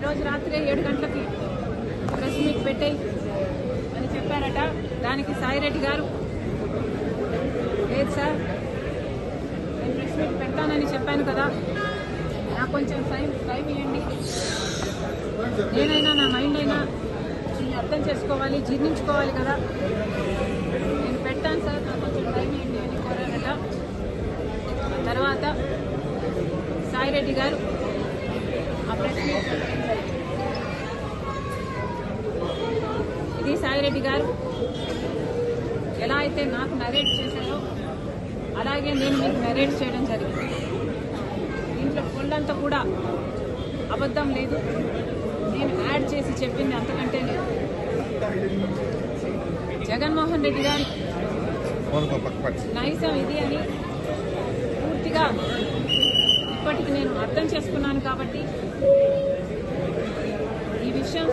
ఈరోజు రాత్రి 7 గంటలకి ప్రెస్ మీట్ పెట్టాయి అని చెప్పారట. దానికి సాయిరెడ్డి గారు లేదు సార్, నేను ప్రెస్ మీట్ పెడతానని చెప్పాను కదా, నాకు కొంచెం టైం ఇవ్వండి, నేనైనా నా మైండ్ అయినా దీన్ని అర్థం చేసుకోవాలి, జీర్ణించుకోవాలి కదా, నేను పెట్టాను సార్, నాకు కొంచెం టైం ఇవ్వండి అని కోరారట. తర్వాత సాయిరెడ్డి గారు ఆ ప్రెస్ మీట్ ఇది సాయిరెడ్డి గారు ఎలా అయితే నాకు నరేట్ చేశారో అలాగే నేను మీకు నరేట్ చేయడం జరిగింది. దీంట్లో పొల్లంతా కూడా అబద్ధం లేదు, నేను యాడ్ చేసి చెప్పింది అంతకంటే లేదు. జగన్మోహన్ రెడ్డి గారి నైజం ఇది అని పూర్తిగా ఇప్పటికి నేను అర్థం చేసుకున్నాను. కాబట్టి ఈ విషయం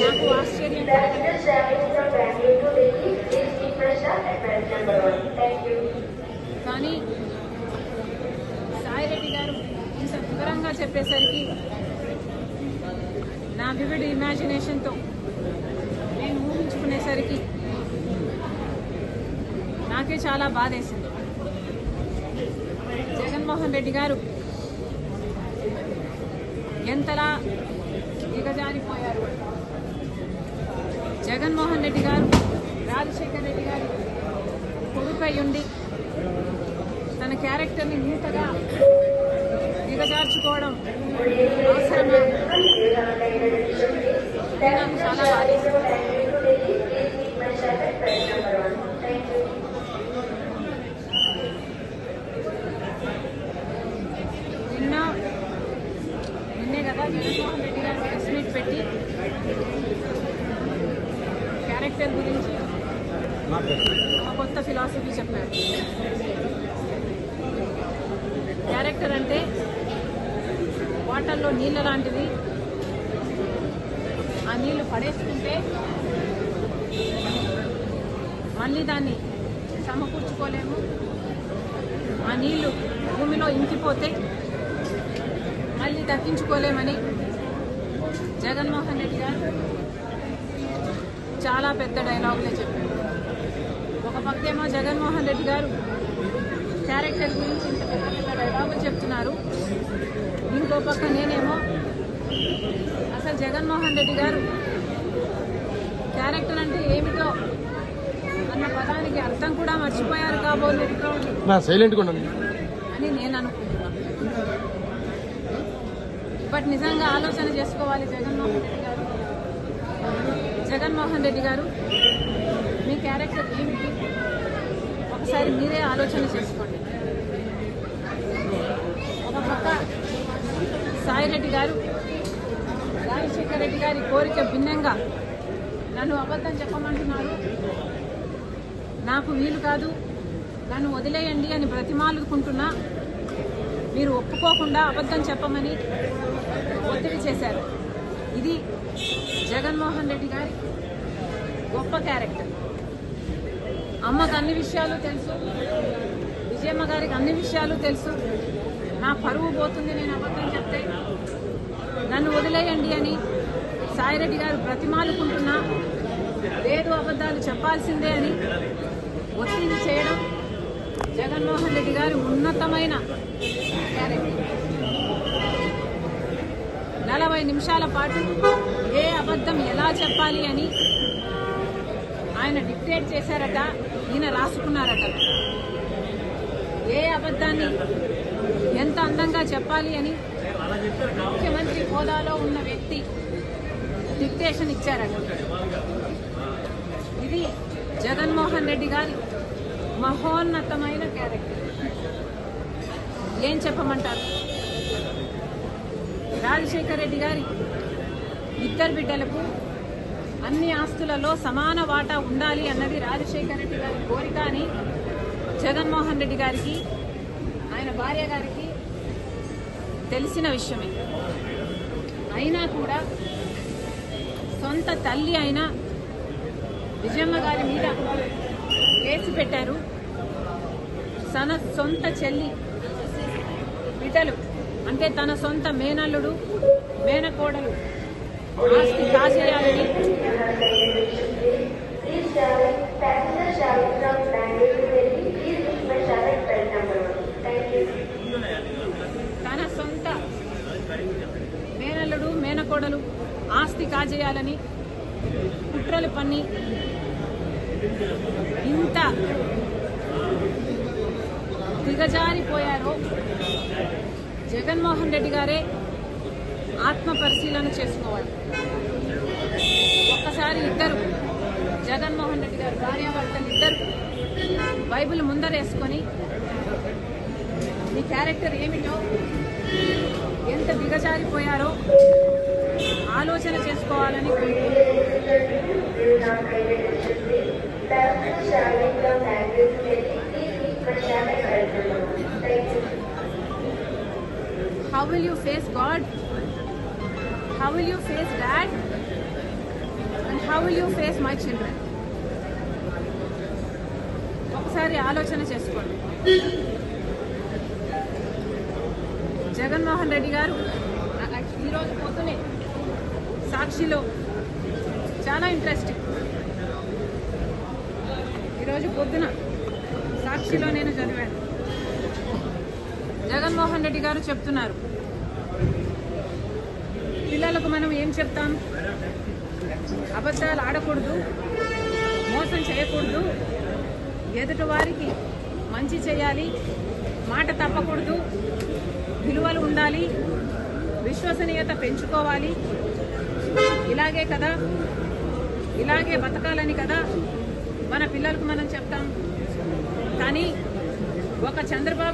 నాకు ఆశ్చర్యం కానీ సాయిరెడ్డి గారు ఇంత వివరంగా చెప్పేసరికి నా వివిడ్ ఇమాజినేషన్తో నేను ఊహించుకునేసరికి నాకే చాలా బాధేసింది. జగన్మోహన్ రెడ్డి గారు ఎంతలా దిగజారిపోయారు. జగన్మోహన్ రెడ్డి గారు రాజశేఖర్ రెడ్డి గారి కొడుకై ఉండి తన క్యారెక్టర్ని ఇంతగా దిగజార్చుకోవడం అవసరమా? నాకు చాలా బాధేసింది. నిన్నే కదా జగన్మోహన్ రెడ్డి గారు ప్రెస్ మీట్ పెట్టి క్యారెక్టర్ గురించి ఒక కొత్త ఫిలాసఫీ చెప్పారు. క్యారెక్టర్ అంటే వాటర్లో నీళ్ళ లాంటిది, ఆ నీళ్లు పడేసుకుంటే మళ్ళీ దాన్ని సమకూర్చుకోలేము, ఆ నీళ్లు భూమిలో ఇంకిపోతే మళ్ళీ దక్కించుకోలేమని జగన్మోహన్ రెడ్డి గారు చాలా పెద్ద డైలాగులే చెప్పారు. ఒక పక్కేమో జగన్మోహన్ రెడ్డి గారు క్యారెక్టర్ గురించి ఇంత పెద్ద పెద్ద డైలాగులు చెప్తున్నారు, ఇంకో పక్క నేనేమో అసలు జగన్మోహన్ రెడ్డి గారు క్యారెక్టర్ అంటే ఏమిటో అన్న పదానికి అర్థం కూడా మర్చిపోయారు కాబోలు అని నేను అనుకుంటున్నాను. బట్ నిజంగా ఆలోచన చేసుకోవాలి జగన్మోహన్ రెడ్డి గారు మీ క్యారెక్టర్ ఏమిటి ఒకసారి మీరే ఆలోచన చేసుకోండి. ఒక పక్క సాయిరెడ్డి గారు రాజశేఖర్ రెడ్డి గారి కోరిక భిన్నంగా నన్ను అబద్ధం చెప్పమంటున్నారు, నాకు వీలు కాదు, నన్ను వదిలేయండి అని బ్రతిమాలుకుంటున్నా మీరు ఒప్పుకోకుండా అబద్ధం చెప్పమని ఒత్తిడి చేశారు. ఇది జగన్మోహన్ రెడ్డి గారి గొప్ప క్యారెక్టర్. అమ్మకు అన్ని విషయాలు తెలుసు, విజయమ్మ గారికి అన్ని విషయాలు తెలుసు, నా పరువు పోతుంది నేను అబద్ధం చెప్తే, నన్ను వదిలేయండి అని సాయిరెడ్డి గారు బ్రతిమాలుకుంటున్నా లేదు అబద్ధాలు చెప్పాల్సిందే అని ఒత్తిడి చేయడం జగన్మోహన్ రెడ్డి గారి ఉన్నతమైన క్యారెక్టర్. 40 నిమిషాల పాటు ఏ అబద్ధం ఎలా చెప్పాలి అని ఆయన డిక్టేట్ చేశారట, ఈయన రాసుకున్నారట. ఏ అబద్ధాన్ని ఎంత అందంగా చెప్పాలి అని ముఖ్యమంత్రి హోదాలో ఉన్న వ్యక్తి డిక్టేషన్ ఇచ్చారట. ఇది జగన్మోహన్ రెడ్డి గారి మహోన్నతమైన క్యారెక్టర్. ఏం చెప్పమంటారు? రాజశేఖర్ రెడ్డి గారి 2 బిడ్డలకు అన్ని ఆస్తులలో సమాన వాటా ఉండాలి అన్నది రాజశేఖర్ రెడ్డి గారి కోరిక అని జగన్మోహన్ రెడ్డి గారికి ఆయన భార్య గారికి తెలిసిన విషయమే. అయినా కూడా సొంత తల్లి అయిన విజయమ్మ గారి మీద కేసు పెట్టారు. సొంత చెల్లి బిడ్డలు అంటే తన సొంత మేనల్లుడు మేనకోడలు ఆస్తి కాజేయాలని తన సొంత మేనల్లుడు మేనకోడలు ఆస్తి కాజేయాలని కుట్రలు పన్ని ఇంత దిగజారిపోయారో జగన్మోహన్ రెడ్డి గారే ఆత్మ పరిశీలన చేసుకోవాలి. ఒక్కసారి ఇద్దరు జగన్మోహన్ రెడ్డి గారు భార్యాభర్తలు ఇద్దరు బైబిల్ ముందరేసుకొని మీ క్యారెక్టర్ ఏమిటో ఎంత దిగజారిపోయారో ఆలోచన చేసుకోవాలని How will you face God? How will you face Dad? And how will you face my children? ఒకసారి ఆలోచన చేసుకోండి. జగన్మోహన్ రెడ్డి గారు ఈరోజు పొద్దునే సాక్షిలో చాలా ఇంట్రెస్టింగ్, ఈరోజు పొద్దున సాక్షిలో నేను చదివాను. జగన్మోహన్ రెడ్డి గారు చెప్తున్నారు, పిల్లలకు మనం ఏం చెప్తాం? అబద్ధాలు ఆడకూడదు, మోసం చేయకూడదు, ఎదుటి వారికి మంచి చేయాలి, మాట తప్పకూడదు, విలువలు ఉండాలి, విశ్వసనీయత పెంచుకోవాలి, ఇలాగే కదా, ఇలాగే బతకాలని కదా మన పిల్లలకు మనం చెప్తాం. కానీ ఒక చంద్రబాబు